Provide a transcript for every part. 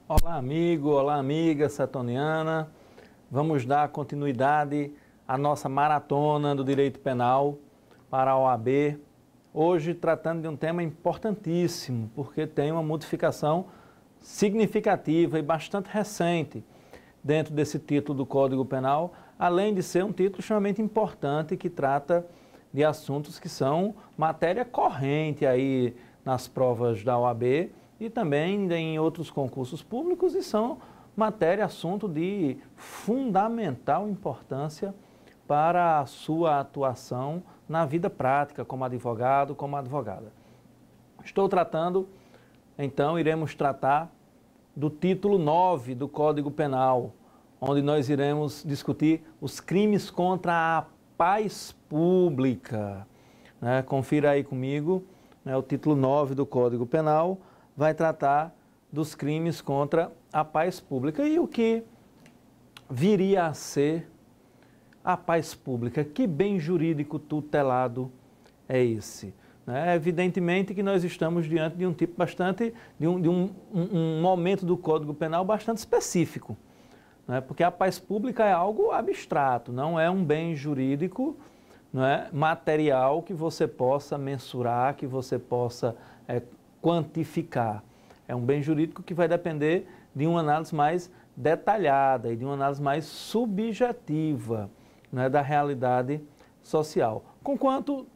Olá amigo, olá amiga setoniana, vamos dar continuidade à nossa maratona do direito penal para a OAB, hoje tratando de um tema importantíssimo, porque tem uma modificação significativa e bastante recente dentro desse título do Código Penal, além de ser um título extremamente importante que trata de assuntos que são matéria corrente aí nas provas da OAB, e também em outros concursos públicos e são matéria, assunto de fundamental importância para a sua atuação na vida prática como advogado, como advogada. Estou tratando, então, iremos tratar do título 9 do Código Penal, onde nós iremos discutir os crimes contra a paz pública. Confira aí comigo, o título 9 do Código Penal, vai tratar dos crimes contra a paz pública. E o que viria a ser a paz pública? Que bem jurídico tutelado é esse? Evidentemente que nós estamos diante de um tipo bastante, um momento do Código Penal bastante específico, porque a paz pública é algo abstrato, não é um bem jurídico, material que você possa mensurar, que você possa quantificar. É um bem jurídico que vai depender de uma análise mais detalhada e de uma análise mais subjetiva, da realidade social. Conquanto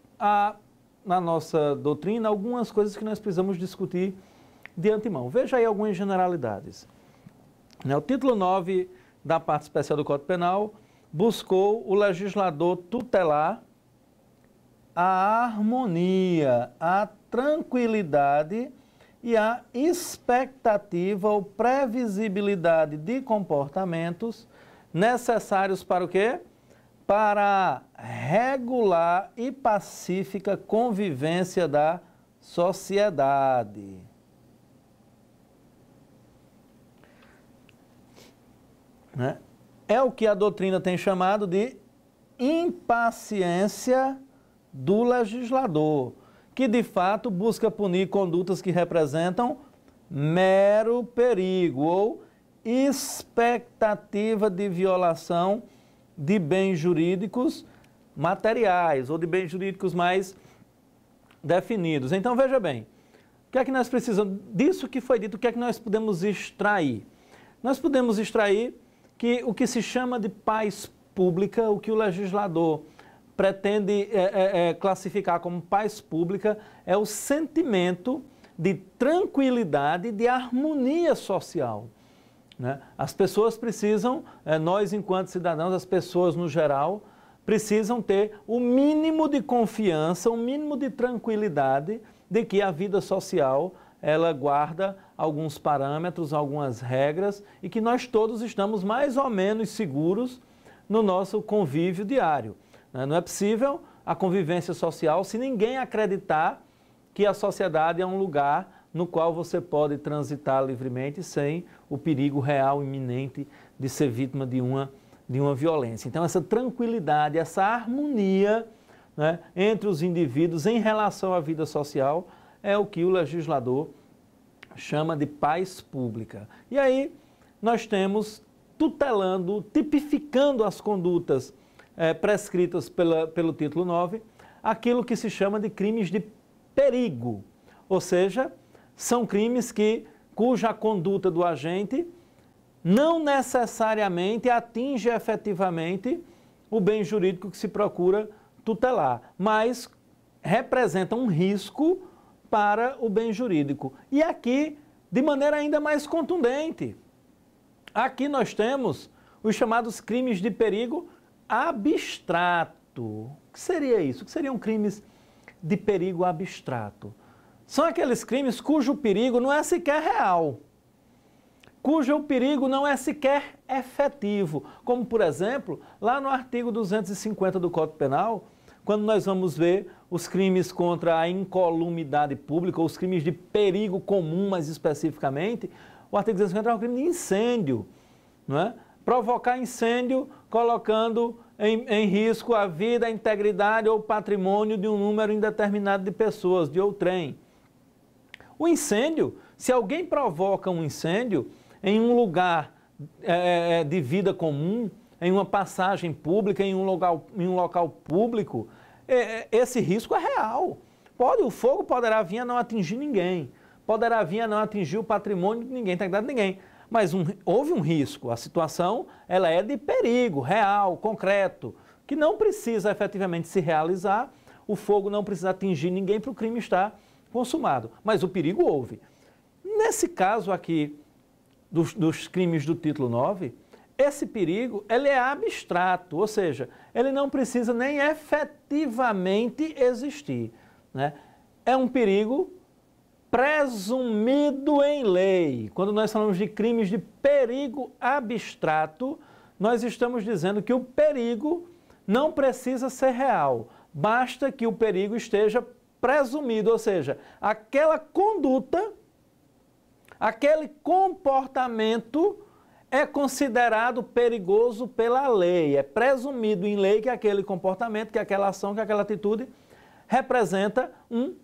na nossa doutrina, algumas coisas que nós precisamos discutir de antemão. Veja aí algumas generalidades. O título 9 da parte especial do Código Penal buscou o legislador tutelar a harmonia, a tranquilidade e a expectativa ou previsibilidade de comportamentos necessários para o quê? Para a regular e pacífica convivência da sociedade. É o que a doutrina tem chamado de impaciência do legislador, que de fato busca punir condutas que representam mero perigo ou expectativa de violação de bens jurídicos materiais ou de bens jurídicos mais definidos. Então veja bem, o que é que nós precisamos, disso que foi dito, o que é que nós podemos extrair? Nós podemos extrair que o que se chama de paz pública, o que o legislador pretende classificar como paz pública, é o sentimento de tranquilidade e de harmonia social. As pessoas precisam, nós enquanto cidadãos, as pessoas no geral, precisam ter o mínimo de confiança, o mínimo de tranquilidade de que a vida social, ela guarda alguns parâmetros, algumas regras e que nós todos estamos mais ou menos seguros no nosso convívio diário. Não é possível a convivência social se ninguém acreditar que a sociedade é um lugar no qual você pode transitar livremente sem o perigo real iminente de ser vítima de uma violência. Então essa tranquilidade, essa harmonia entre os indivíduos em relação à vida social é o que o legislador chama de paz pública. E aí nós temos tutelando, tipificando as condutas prescritas pelo título 9, aquilo que se chama de crimes de perigo, ou seja, são crimes cuja conduta do agente não necessariamente atinge efetivamente o bem jurídico que se procura tutelar, mas representa um risco para o bem jurídico. E aqui, de maneira ainda mais contundente, aqui nós temos os chamados crimes de perigo abstrato. O que seria isso? O que seriam crimes de perigo abstrato? São aqueles crimes cujo perigo não é sequer real, cujo perigo não é sequer efetivo, como, por exemplo, lá no artigo 250 do Código Penal, quando nós vamos ver os crimes contra a incolumidade pública, ou os crimes de perigo comum, mais especificamente, o artigo 250 é um crime de incêndio, não é? Provocar incêndio colocando em risco a vida, a integridade ou patrimônio de um número indeterminado de pessoas, de outrem. O incêndio, se alguém provoca um incêndio em um lugar de vida comum, em uma passagem pública, em um local público, esse risco é real. O fogo poderá vir a não atingir ninguém, poderá vir a não atingir o patrimônio de ninguém, a integridade de ninguém. Mas houve um risco, a situação ela é de perigo real, concreto, que não precisa efetivamente se realizar, o fogo não precisa atingir ninguém para o crime estar consumado, mas o perigo houve. Nesse caso aqui dos crimes do título 9, esse perigo ele é abstrato, ou seja, ele não precisa nem efetivamente existir, né? É um perigo presumido em lei. Quando nós falamos de crimes de perigo abstrato, nós estamos dizendo que o perigo não precisa ser real, basta que o perigo esteja presumido, ou seja, aquela conduta, aquele comportamento é considerado perigoso pela lei, é presumido em lei que aquele comportamento, que aquela ação, que aquela atitude representa um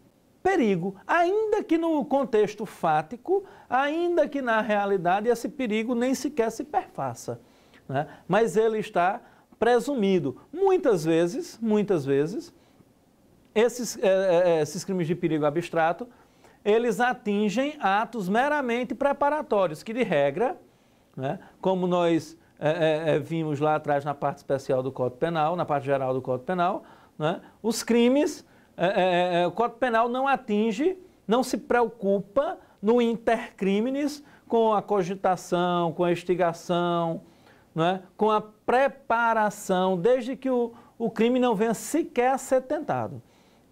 perigo, ainda que no contexto fático, ainda que na realidade esse perigo nem sequer se perfaça, né? Mas ele está presumido. Muitas vezes, esses crimes de perigo abstrato, eles atingem atos meramente preparatórios, que de regra, né, como nós vimos lá atrás na parte especial do Código Penal, na parte geral do Código Penal, né, os crimes, o Código Penal não atinge, não se preocupa no intercrimes com a cogitação, com a instigação, né, com a preparação, desde que o crime não venha sequer a ser tentado.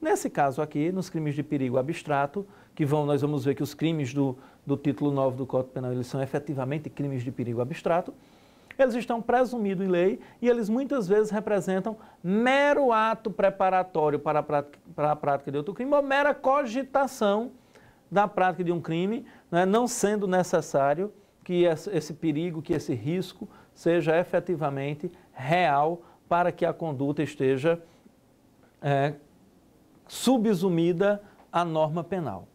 Nesse caso aqui, nos crimes de perigo abstrato, nós vamos ver que os crimes do título 9 do Código Penal, eles são efetivamente crimes de perigo abstrato, eles estão presumidos em lei e eles muitas vezes representam mero ato preparatório para a prática de outro crime ou mera cogitação da prática de um crime, né, não sendo necessário que esse perigo, que esse risco seja efetivamente real para que a conduta esteja subsumida à norma penal.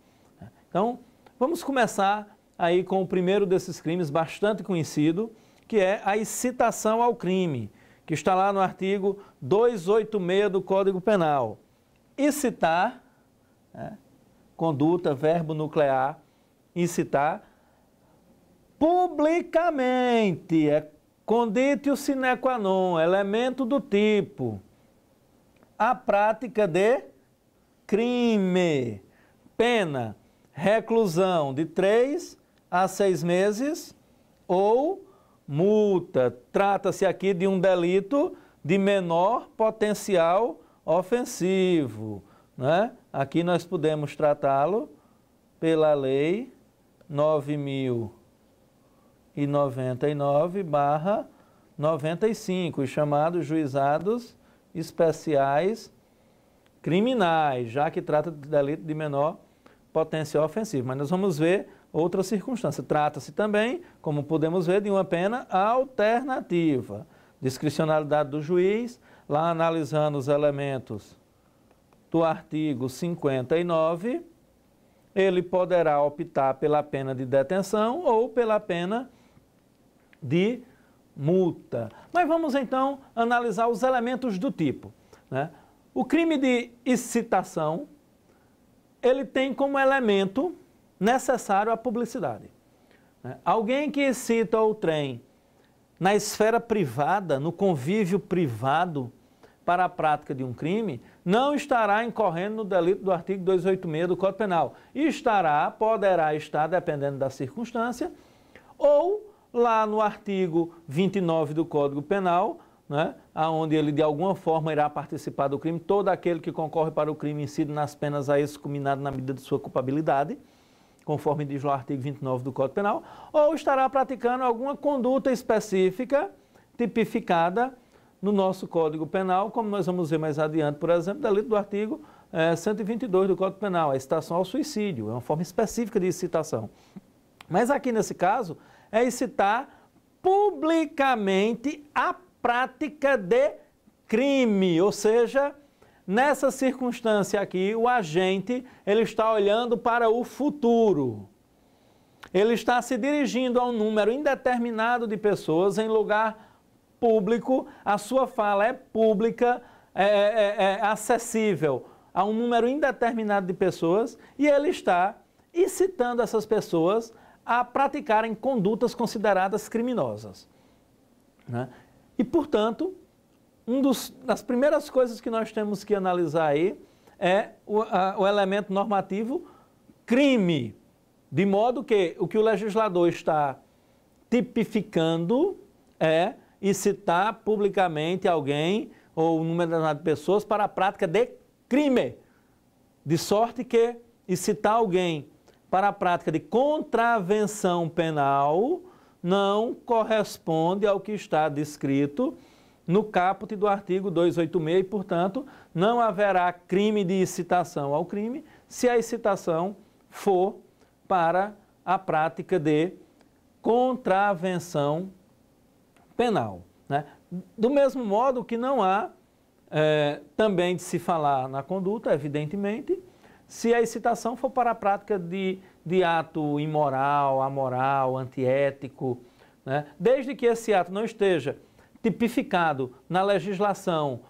Então, vamos começar aí com o primeiro desses crimes, bastante conhecido, que é a incitação ao crime, que está lá no artigo 286 do Código Penal. Incitar, conduta, verbo nuclear, incitar, publicamente, conditio sine qua non, elemento do tipo, a prática de crime, pena, reclusão de 3 a 6 meses ou multa. Trata-se aqui de um delito de menor potencial ofensivo, né? Aqui nós podemos tratá-lo pela lei 9.099/95, os chamados juizados especiais criminais, já que trata de delito de menor potencial ofensivo. Mas nós vamos ver outra circunstância. Trata-se também, como podemos ver, de uma pena alternativa. Discricionalidade do juiz, lá analisando os elementos do artigo 59, ele poderá optar pela pena de detenção ou pela pena de multa. Mas vamos então analisar os elementos do tipo, né? O crime de incitação, ele tem como elemento necessário a publicidade. Alguém que incita outrem na esfera privada, no convívio privado, para a prática de um crime, não estará incorrendo no delito do artigo 286 do Código Penal. Poderá estar, dependendo da circunstância, ou lá no artigo 29 do Código Penal, né, onde ele de alguma forma irá participar do crime, todo aquele que concorre para o crime incide nas penas a esse culminado na medida de sua culpabilidade, conforme diz lá o artigo 29 do Código Penal, ou estará praticando alguma conduta específica, tipificada no nosso Código Penal, como nós vamos ver mais adiante, por exemplo, delito do artigo 122 do Código Penal, a incitação ao suicídio, é uma forma específica de incitação. Mas aqui nesse caso, é incitar publicamente a prática de crime, ou seja, nessa circunstância aqui, o agente ele está olhando para o futuro. Ele está se dirigindo a um número indeterminado de pessoas em lugar público, a sua fala é pública, é acessível a um número indeterminado de pessoas e ele está incitando essas pessoas a praticarem condutas consideradas criminosas, né? E, portanto, das primeiras coisas que nós temos que analisar aí é o elemento normativo crime, de modo que o legislador está tipificando é incitar publicamente alguém ou um número determinado de pessoas para a prática de crime, de sorte que incitar alguém para a prática de contravenção penal não corresponde ao que está descrito no caput do artigo 286 e, portanto, não haverá crime de incitação ao crime se a incitação for para a prática de contravenção penal, né? Do mesmo modo que não há também de se falar na conduta, evidentemente, se a incitação for para a prática de ato imoral, amoral, antiético, né? Desde que esse ato não esteja tipificado na legislação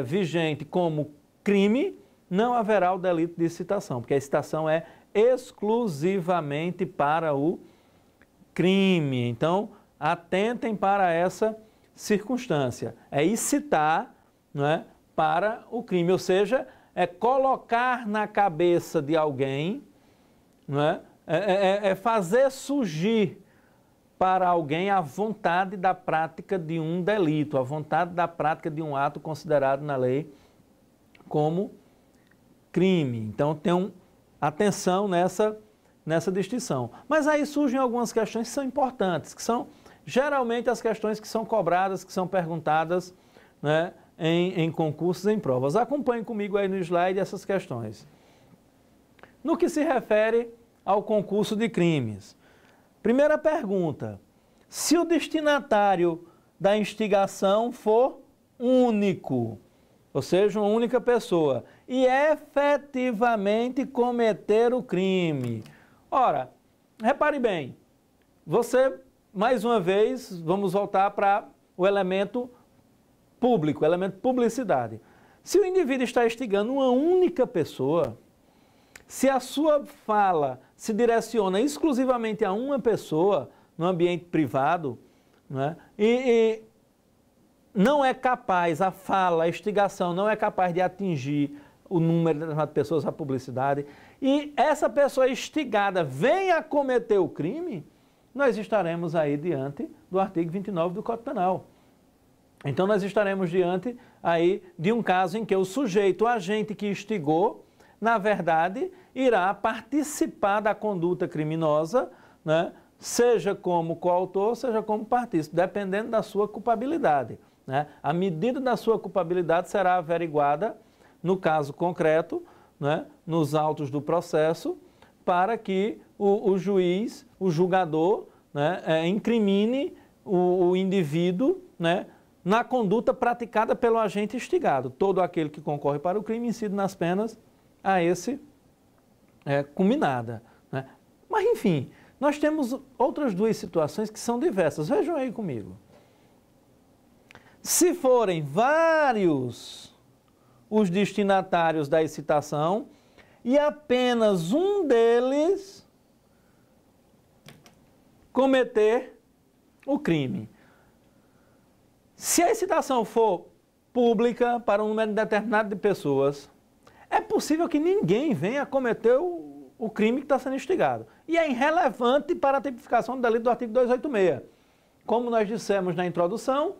vigente como crime, não haverá o delito de incitação, porque a incitação é exclusivamente para o crime. Então, atentem para essa circunstância. É incitar, não é, para o crime, ou seja, é colocar na cabeça de alguém, não é, é fazer surgir para alguém a vontade da prática de um delito, a vontade da prática de um ato considerado na lei como crime. Então, atenção nessa distinção. Mas aí surgem algumas questões que são importantes, que são geralmente as questões que são cobradas, que são perguntadas, né, em concursos, em provas. Acompanhe comigo aí no slide essas questões. No que se refere ao concurso de crimes, primeira pergunta: se o destinatário da instigação for único, ou seja, uma única pessoa, e efetivamente cometer o crime. Ora, repare bem, mais uma vez, vamos voltar para o elemento público, o elemento publicidade. Se o indivíduo está instigando uma única pessoa, se a sua fala se direciona exclusivamente a uma pessoa no ambiente privado, né, e não é capaz, a fala, a instigação não é capaz de atingir o número de pessoas, a publicidade, e essa pessoa instigada vem a cometer o crime, nós estaremos aí diante do artigo 29 do Código Penal. Então nós estaremos diante aí de um caso em que o sujeito, o agente que instigou, na verdade, irá participar da conduta criminosa, né, seja como coautor, seja como partícipe, dependendo da sua culpabilidade, né? A medida da sua culpabilidade será averiguada, no caso concreto, né, nos autos do processo, para que o juiz, o julgador, né, incrimine o indivíduo, né, na conduta praticada pelo agente instigado. Todo aquele que concorre para o crime incide nas penas a esse culminada, né? Mas, enfim, nós temos outras duas situações que são diversas. Vejam aí comigo. Se forem vários os destinatários da incitação e apenas um deles cometer o crime. Se a incitação for pública para um número determinado de pessoas, é possível que ninguém venha cometer o crime que está sendo instigado. E é irrelevante para a tipificação do delito do artigo 286. Como nós dissemos na introdução,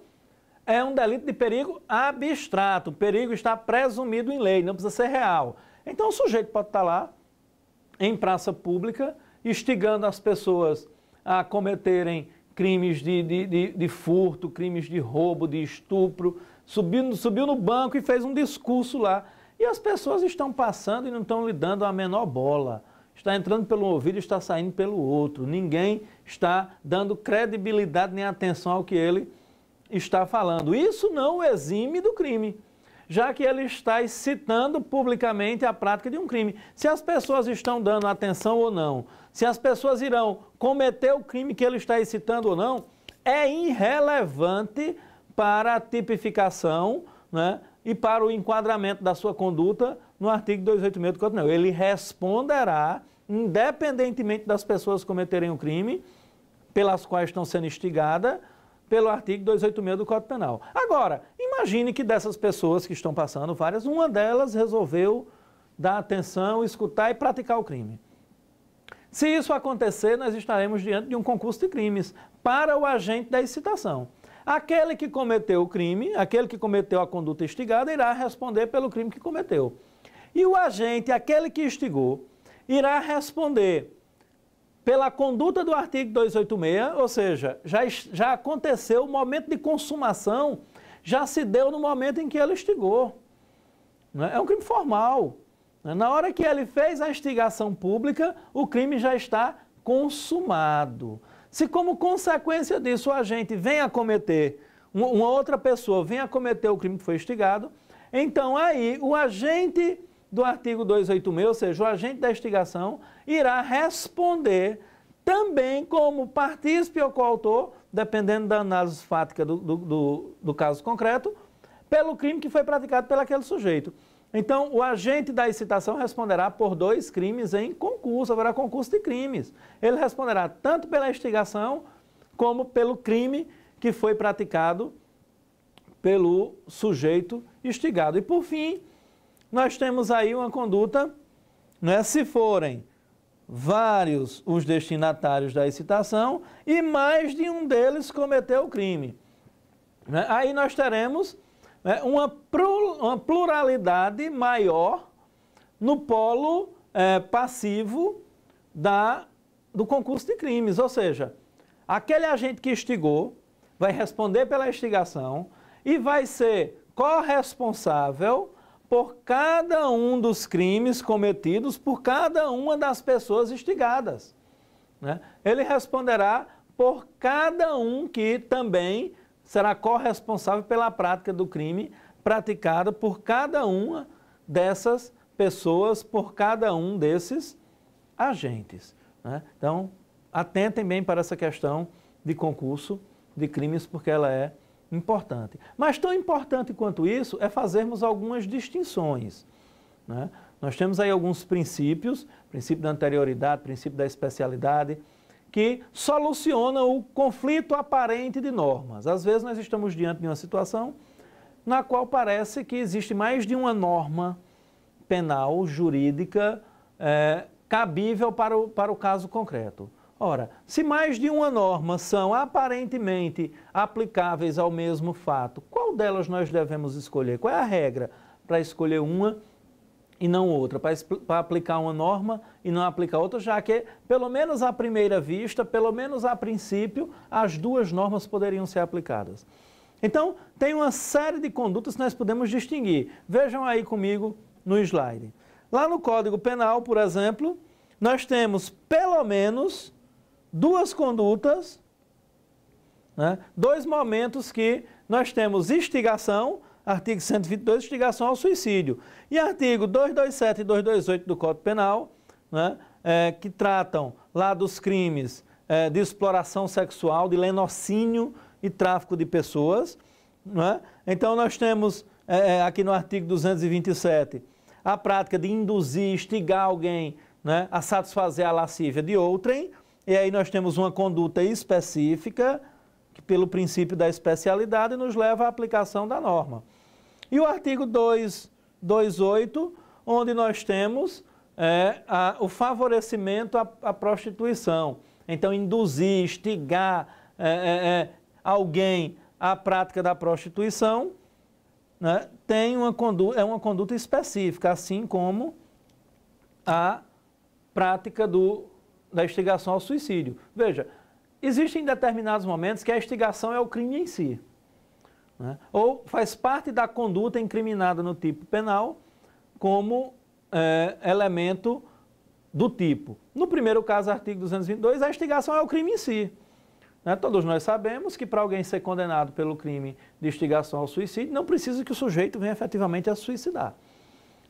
é um delito de perigo abstrato. O perigo está presumido em lei, não precisa ser real. Então o sujeito pode estar lá, em praça pública, instigando as pessoas a cometerem crimes de furto, crimes de roubo, de estupro, subiu no banco e fez um discurso lá. E as pessoas estão passando e não estão lhe dando a menor bola. Está entrando pelo ouvido e está saindo pelo outro. Ninguém está dando credibilidade nem atenção ao que ele está falando. Isso não o exime do crime, já que ele está excitando publicamente a prática de um crime. Se as pessoas estão dando atenção ou não, se as pessoas irão cometer o crime que ele está excitando ou não, é irrelevante para a tipificação, né, e para o enquadramento da sua conduta no artigo 286 do Código Penal. Ele responderá, independentemente das pessoas cometerem o crime, pelas quais estão sendo instigadas, pelo artigo 286 do Código Penal. Agora, imagine que dessas pessoas que estão passando várias, uma delas resolveu dar atenção, escutar e praticar o crime. Se isso acontecer, nós estaremos diante de um concurso de crimes para o agente da excitação. Aquele que cometeu o crime, aquele que cometeu a conduta instigada, irá responder pelo crime que cometeu. E o agente, aquele que instigou, irá responder pela conduta do artigo 286, ou seja, já aconteceu o momento de consumação, já se deu no momento em que ele instigou. É um crime formal. Na hora que ele fez a instigação pública, o crime já está consumado. Se como consequência disso o agente vem a cometer, uma outra pessoa vem a cometer o crime que foi instigado, então aí o agente do artigo 286, ou seja, o agente da instigação, irá responder também como partícipe ou coautor, dependendo da análise fática do caso concreto, pelo crime que foi praticado por aquele sujeito. Então, o agente da excitação responderá por 2 crimes em concurso, haverá concurso de crimes. Ele responderá tanto pela instigação como pelo crime que foi praticado pelo sujeito instigado. E, por fim, nós temos aí uma conduta, né, se forem vários os destinatários da excitação e mais de um deles cometeu o crime. Né? Aí nós teremos, né, uma pluralidade maior no polo passivo do concurso de crimes, ou seja, aquele agente que instigou vai responder pela instigação e vai ser corresponsável por cada um dos crimes cometidos por cada uma das pessoas instigadas. Né? Ele responderá por cada um que também será corresponsável pela prática do crime praticado por cada uma dessas pessoas, por cada um desses agentes. Né? Então, atentem bem para essa questão de concurso de crimes, porque ela é importante. Mas tão importante quanto isso é fazermos algumas distinções. Né? Nós temos aí alguns princípios, princípio da anterioridade, princípio da especialidade, que solucionam o conflito aparente de normas. Às vezes nós estamos diante de uma situação na qual parece que existe mais de uma norma penal, jurídica, cabível para o caso concreto. Ora, se mais de uma norma são aparentemente aplicáveis ao mesmo fato, qual delas nós devemos escolher? Qual é a regra para escolher uma e não outra? Para aplicar uma norma e não aplicar outra, já que, pelo menos à primeira vista, pelo menos a princípio, as duas normas poderiam ser aplicadas. Então, tem uma série de condutas que nós podemos distinguir. Vejam aí comigo no slide. Lá no Código Penal, por exemplo, nós temos pelo menos 2 condutas, né? 2 momentos que nós temos instigação, artigo 122, instigação ao suicídio, e artigo 227 e 228 do Código Penal, né? Que tratam lá dos crimes de exploração sexual, de lenocínio e tráfico de pessoas. Né? Então nós temos aqui no artigo 227 a prática de induzir, instigar alguém, né, a satisfazer a lascívia de outrem. E aí nós temos uma conduta específica, que pelo princípio da especialidade nos leva à aplicação da norma. E o artigo 228, onde nós temos o favorecimento à prostituição. Então, induzir, instigar alguém à prática da prostituição, né, é uma conduta específica, assim como a prática da instigação ao suicídio. Veja, existem determinados momentos que a instigação é o crime em si. né? Ou faz parte da conduta incriminada no tipo penal como elemento do tipo. No primeiro caso, artigo 222, a instigação é o crime em si. Né? Todos nós sabemos que para alguém ser condenado pelo crime de instigação ao suicídio, não precisa que o sujeito venha efetivamente a se suicidar.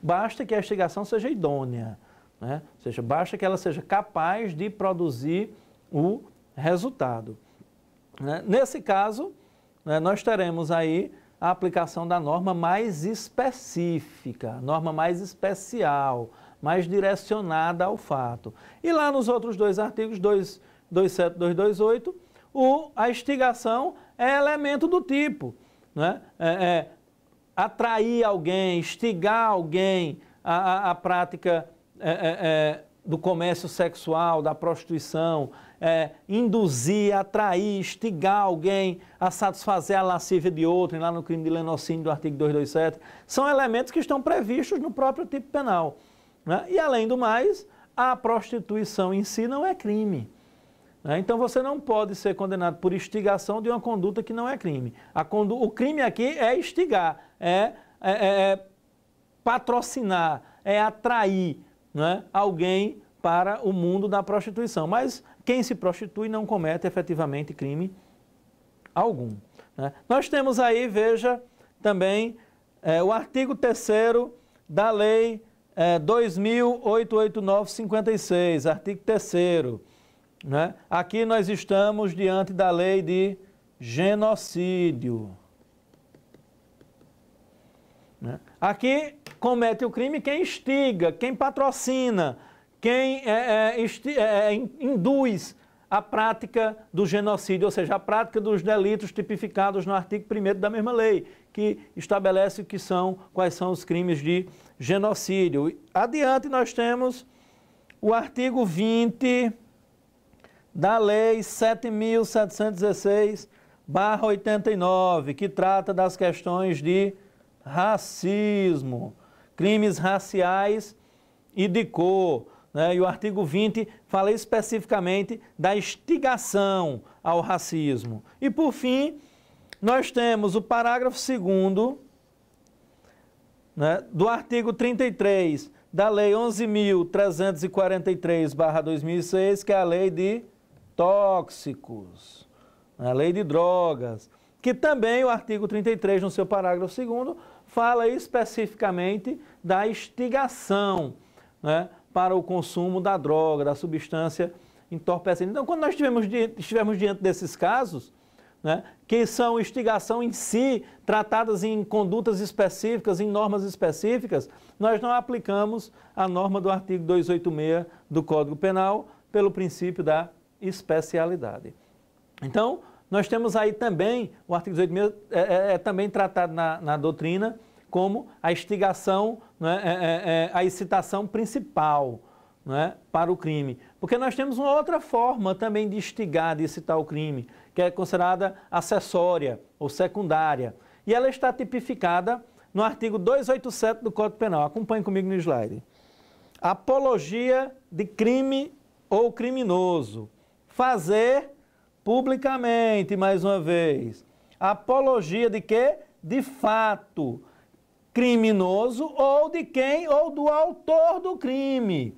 Basta que a instigação seja idônea, né? Ou seja, basta que ela seja capaz de produzir o resultado. Né? Nesse caso, né, nós teremos aí a aplicação da norma mais específica, norma mais especial, mais direcionada ao fato. E lá nos outros dois artigos, 227 e 228, a instigação é elemento do tipo, né? Atrair alguém, instigar alguém à prática do comércio sexual, da prostituição, induzir, atrair, instigar alguém a satisfazer a lascívia de outrem, lá no crime de lenocínio do artigo 227, são elementos que estão previstos no próprio tipo penal. Né? E, além do mais, a prostituição em si não é crime. Né? Então, você não pode ser condenado por instigação de uma conduta que não é crime. O crime aqui é instigar, patrocinar, é atrair, né, alguém para o mundo da prostituição. Mas quem se prostitui não comete efetivamente crime algum. Né? Nós temos aí, veja, também o artigo 3º da Lei 2.889/56, artigo 3º. Né? Aqui nós estamos diante da lei de genocídio. Né? Aqui comete o crime quem instiga, quem patrocina, quem induz a prática do genocídio, ou seja, a prática dos delitos tipificados no artigo 1º da mesma lei, que estabelece quais são os crimes de genocídio. Adiante nós temos o artigo 20 da Lei 7.716/89, que trata das questões de racismo, crimes raciais e de cor. Né? E o artigo 20 fala especificamente da instigação ao racismo. E, por fim, nós temos o parágrafo 2º, né, do artigo 33 da Lei 11.343/2006, que é a lei de tóxicos, a lei de drogas, que também o artigo 33, no seu parágrafo 2º, fala especificamente da instigação, né, para o consumo da droga, da substância entorpecente. Então, quando nós estivermos diante desses casos, né, que são instigação em si, tratadas em condutas específicas, em normas específicas, nós não aplicamos a norma do artigo 286 do Código Penal pelo princípio da especialidade. Então, nós temos aí também, o artigo 286 é também tratado na doutrina como a instigação, né, a incitação principal, né, para o crime. Porque nós temos uma outra forma também de instigar, de incitar o crime, que é considerada acessória ou secundária. E ela está tipificada no artigo 287 do Código Penal. Acompanhe comigo no slide. Apologia de crime ou criminoso. Fazer publicamente, mais uma vez. Apologia de quê? De fato criminoso ou de quem? Ou do autor do crime.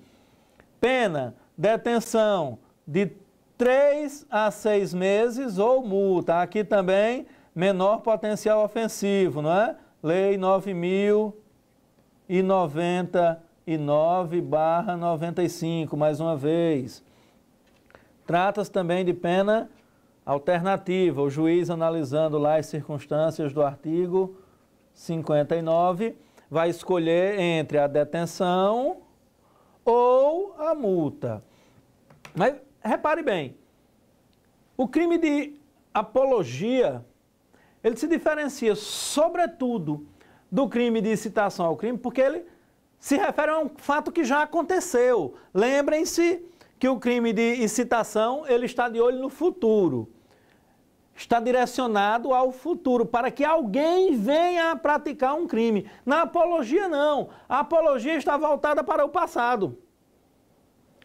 Pena, detenção de 3 a 6 meses ou multa. Aqui também, menor potencial ofensivo, não é? Lei 9.099/95, mais uma vez. Trata-se também de pena alternativa, o juiz analisando lá as circunstâncias do artigo 59, vai escolher entre a detenção ou a multa. Mas repare bem, o crime de apologia, ele se diferencia sobretudo do crime de incitação ao crime, porque ele se refere a um fato que já aconteceu. Lembrem-se que o crime de incitação, ele está de olho no futuro. Está direcionado ao futuro, para que alguém venha a praticar um crime. Na apologia, não. A apologia está voltada para o passado.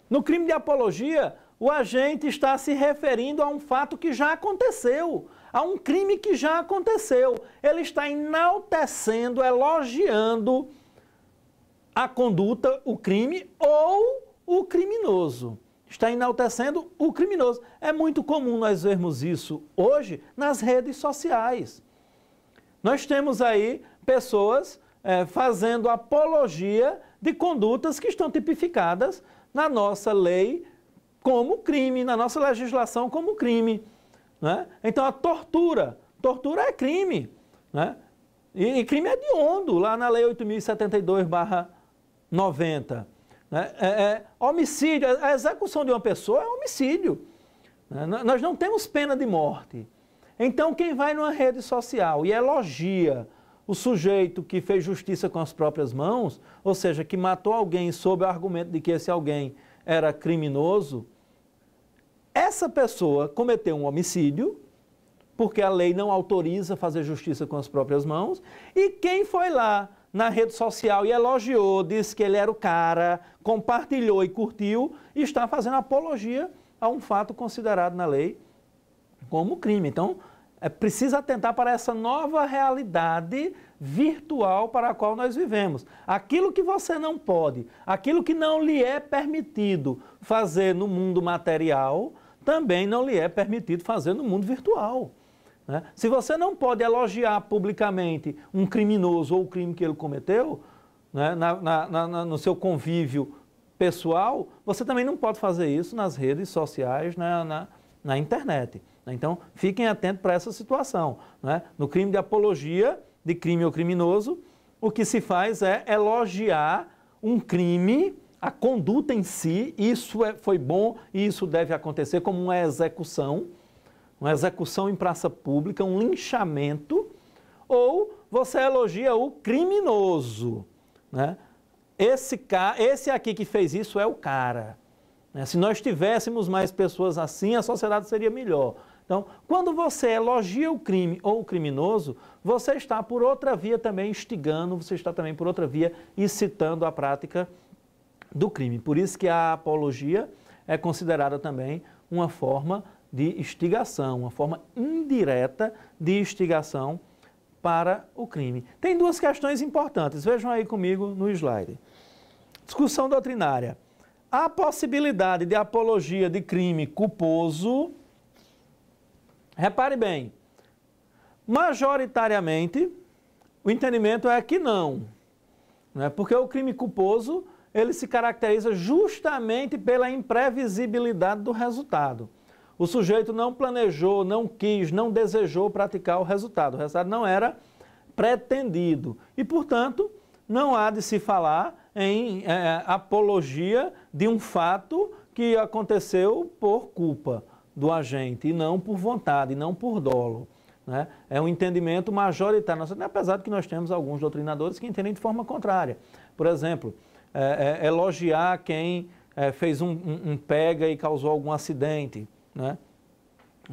No crime de apologia, o agente está se referindo a um fato que já aconteceu, a um crime que já aconteceu. Ele está enaltecendo, elogiando a conduta, o crime ou o criminoso. Está enaltecendo o criminoso. É muito comum nós vermos isso hoje nas redes sociais. Nós temos aí pessoas fazendo apologia de condutas que estão tipificadas na nossa lei como crime, na nossa legislação como crime. Né? Então a tortura é crime. Né? E crime hediondo, lá na lei 8.072/90. Né? Homicídio, a execução de uma pessoa é homicídio. Né? Nós não temos pena de morte. Então quem vai numa rede social e elogia o sujeito que fez justiça com as próprias mãos, ou seja, que matou alguém sob o argumento de que esse alguém era criminoso, essa pessoa cometeu um homicídio, porque a lei não autoriza fazer justiça com as próprias mãos, e quem foi lá na rede social e elogiou, disse que ele era o cara, compartilhou e curtiu, está fazendo apologia a um fato considerado na lei como crime. Então, é preciso atentar para essa nova realidade virtual para a qual nós vivemos. Aquilo que você não pode, aquilo que não lhe é permitido fazer no mundo material, também não lhe é permitido fazer no mundo virtual. Né? Se você não pode elogiar publicamente um criminoso ou o crime que ele cometeu, né, no seu convívio pessoal, você também não pode fazer isso nas redes sociais, na internet. Então, fiquem atentos para essa situação. Né? No crime de apologia, de crime ou criminoso, o que se faz é elogiar um crime, a conduta em si, isso foi bom e isso deve acontecer como uma execução em praça pública, um linchamento, ou você elogia o criminoso. Né? Esse aqui que fez isso é o cara. Né? Se nós tivéssemos mais pessoas assim, a sociedade seria melhor. Então, quando você elogia o crime ou o criminoso, você está por outra via também instigando, você está também por outra via incitando a prática do crime. Por isso que a apologia é considerada também uma forma de instigação, uma forma indireta de instigação para o crime. Tem duas questões importantes, vejam aí comigo no slide. Discussão doutrinária. A possibilidade de apologia de crime culposo. Repare bem, majoritariamente o entendimento é que não, né? Porque o crime culposo ele se caracteriza justamente pela imprevisibilidade do resultado. O sujeito não planejou, não quis, não desejou praticar o resultado não era pretendido e, portanto, não há de se falar em apologia de um fato que aconteceu por culpa do agente, e não por vontade, e não por dolo. Né? É um entendimento majoritário, apesar de que nós temos alguns doutrinadores que entendem de forma contrária. Por exemplo, elogiar quem fez um pega e causou algum acidente. Né?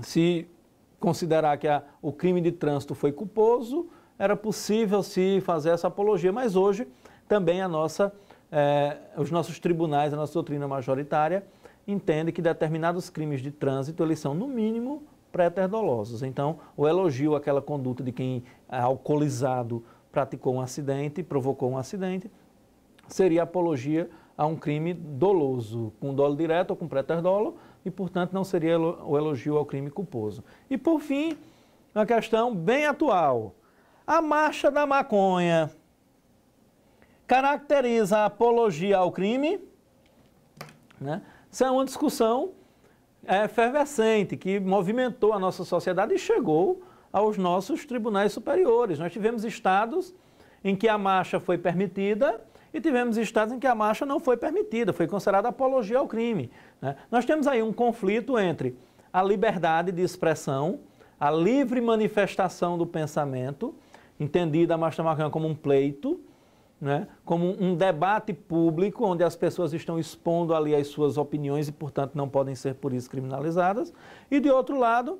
Se considerar que o crime de trânsito foi culposo, era possível se fazer essa apologia, mas hoje também os nossos tribunais, a nossa doutrina majoritária, entende que determinados crimes de trânsito, eles são, no mínimo, pré-dolosos. Então, o elogio àquela conduta de quem, alcoolizado, praticou um acidente, provocou um acidente, seria apologia a um crime doloso, com dolo direto ou com pré-dolo, e, portanto, não seria o elogio ao crime culposo. E, por fim, uma questão bem atual. A marcha da maconha caracteriza a apologia ao crime? Né? Isso é uma discussão efervescente, que movimentou a nossa sociedade e chegou aos nossos tribunais superiores. Nós tivemos estados em que a marcha foi permitida e tivemos estados em que a marcha não foi permitida, foi considerada apologia ao crime. Né? Nós temos aí um conflito entre a liberdade de expressão, a livre manifestação do pensamento, entendida a marcha da maconha como um pleito, né, como um debate público, onde as pessoas estão expondo ali as suas opiniões e, portanto, não podem ser por isso criminalizadas. E, de outro lado,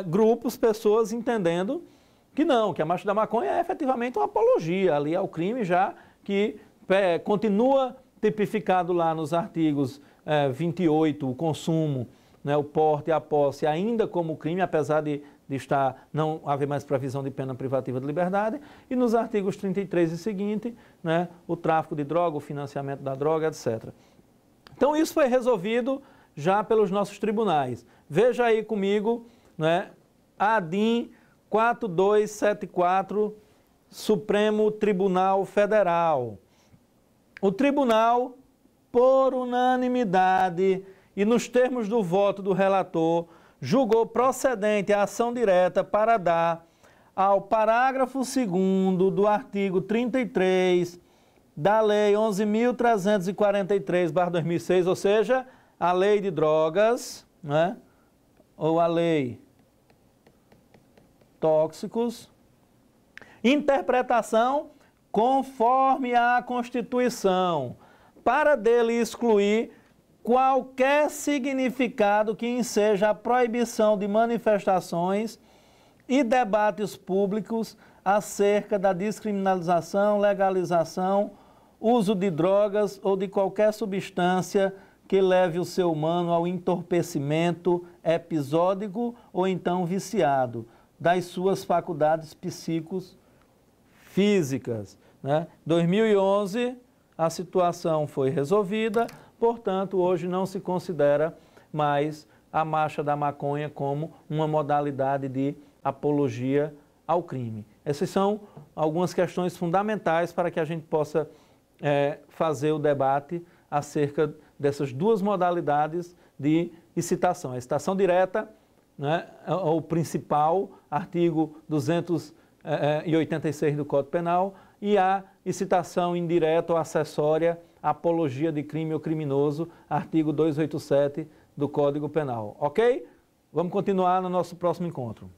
grupos, pessoas entendendo que não, que a marcha da maconha é efetivamente uma apologia ali ao crime, já que continua tipificado lá nos artigos 28, o consumo, né, o porte e a posse ainda como crime, apesar de não haver mais previsão de pena privativa de liberdade, e nos artigos 33 e seguinte, né, o tráfico de droga, o financiamento da droga, etc. Então isso foi resolvido já pelos nossos tribunais. Veja aí comigo, né, ADIM 4274, Supremo Tribunal Federal. O tribunal, por unanimidade e nos termos do voto do relator, julgou procedente a ação direta para dar ao parágrafo 2º do artigo 33 da Lei 11.343/2006, ou seja, a Lei de Drogas, né, ou a Lei Tóxicos, interpretação conforme a Constituição, para dele excluir qualquer significado que enseja a proibição de manifestações e debates públicos acerca da descriminalização, legalização, uso de drogas ou de qualquer substância que leve o ser humano ao entorpecimento episódico ou então viciado das suas faculdades psicofísicas. Né? 2011, a situação foi resolvida. Portanto, hoje não se considera mais a marcha da maconha como uma modalidade de apologia ao crime. Essas são algumas questões fundamentais para que a gente possa fazer o debate acerca dessas duas modalidades de incitação. A incitação direta, né, é o principal, artigo 286 do Código Penal, e a incitação indireta ou acessória, apologia de crime ou criminoso, artigo 287 do Código Penal. Ok? Vamos continuar no nosso próximo encontro.